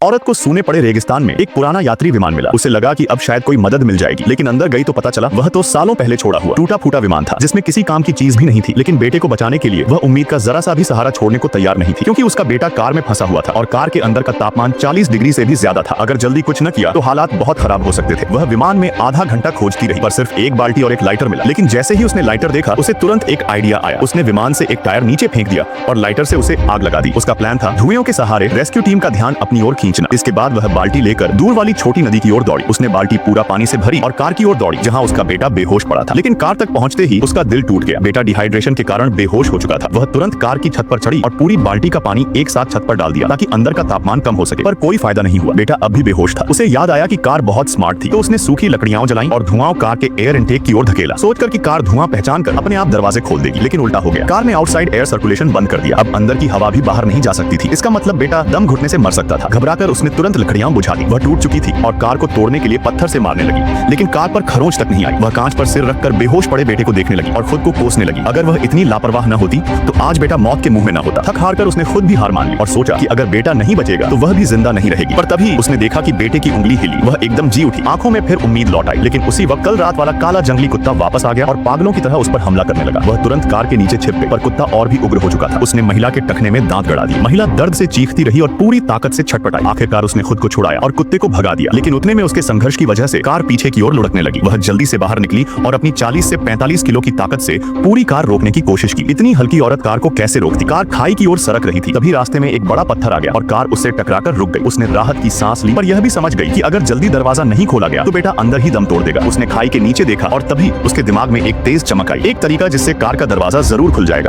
औरत को सूने पड़े रेगिस्तान में एक पुराना यात्री विमान मिला। उसे लगा कि अब शायद कोई मदद मिल जाएगी, लेकिन अंदर गई तो पता चला वह तो सालों पहले छोड़ा हुआ टूटा फूटा विमान था, जिसमें किसी काम की चीज भी नहीं थी। लेकिन बेटे को बचाने के लिए वह उम्मीद का जरा सा भी सहारा छोड़ने को तैयार नहीं थी, क्योंकि उसका बेटा कार में फंसा हुआ था और कार के अंदर का तापमान 40 डिग्री से भी ज्यादा था। अगर जल्दी कुछ न किया तो हालात बहुत खराब हो सकते थे। वह विमान में आधा घंटा खोजती रही, पर सिर्फ एक बाल्टी और एक लाइटर मिला। लेकिन जैसे ही उसने लाइटर देखा, उसे तुरंत एक आइडिया आया। उसने विमान से एक टायर नीचे फेंक दिया और लाइटर से उसे आग लगा दी। उसका प्लान था धुएं के सहारे रेस्क्यू टीम का ध्यान अपनी ओर खींचना। इसके बाद वह बाल्टी लेकर दूर वाली छोटी नदी की ओर दौड़ी। उसने बाल्टी पूरा पानी से भरी और कार की ओर दौड़ी, जहां उसका बेटा बेहोश पड़ा था। लेकिन कार तक पहुंचते ही उसका दिल टूट गया। बेटा डिहाइड्रेशन के कारण बेहोश हो चुका था। वह तुरंत कार की छत पर चढ़ी और पूरी बाल्टी का पानी एक साथ छत पर डाल दिया, ताकि अंदर का तापमान कम हो सके। पर कोई फायदा नहीं हुआ। बेटा अब भी बेहोश था। उसे याद आया कि कार बहुत स्मार्ट थी, तो उसने सूखी लकड़ियां जलाई और धुआं कार के एयर इनटेक की ओर धकेला, सोचकर कि कार धुआं पहचान कर अपने आप दरवाजे खोल देगी। लेकिन उल्टा हो गया। कार ने आउटसाइड एयर सर्कुलेशन बंद कर दिया। अब अंदर की हवा भी बाहर नहीं जा सकती थी। इसका मतलब बेटा दम घुटने से मर सकता था। घबराकर उसने तुरंत लकड़ियां बुझा दी। वह टूट चुकी थी और कार को तोड़ने के लिए पत्थर से मारने लगी, लेकिन कार पर खरोंच तक नहीं आई। वह कांच पर सिर रखकर बेहोश पड़े बेटे को देखने लगी और खुद को कोसने लगी। अगर वह इतनी लापरवाह न होती तो आज बेटा मौत के मुंह में न होता। थक हारकर उसने खुद भी हार मान ली और सोचा कि अगर बेटा नहीं बचेगा तो वह भी जिंदा नहीं रहेगी। पर तभी उसने देखा कि बेटे की उंगली हिली। वह एकदम जी उठी। आंखों में फिर उम्मीद लौट आई। लेकिन उसी वक्त कल रात वाला काला जंगली कुत्ता वापस आ गया और पागलों की तरह उस पर हमला करने लगा। वह तुरंत कार के नीचे छिप गई, पर कुत्ता और भी उग्र हो चुका था। उसने महिला के टखने में दांत गड़ा दिए। महिला दर्द से चीखती रही और पूरी ताकत से छटपटाई। आखिरकार उसने खुद को छुड़ाया और कुत्ते को भगा दिया। लेकिन उतने में उसके संघर्ष की वजह से कार पीछे की ओर लुढ़कने लगी। वह जल्दी से बाहर निकली और अपनी 40 से 45 किलो की ताकत से पूरी कार रोकने की कोशिश की। इतनी हल्की औरत कार को कैसे रोकती? कार खाई की ओर सरक रही थी। तभी रास्ते में एक बड़ा पत्थर आ गया और कार उससे टकराकर रुक गई। उसने राहत की सांस ली, पर यह भी समझ गई कि अगर जल्दी दरवाजा नहीं खोला गया तो बेटा अंदर ही दम तोड़ देगा। उसने खाई के नीचे देखा और तभी उसके दिमाग में एक तेज चमक आई, एक तरीका जिससे कार का दरवाजा जरूर खुल जाएगा।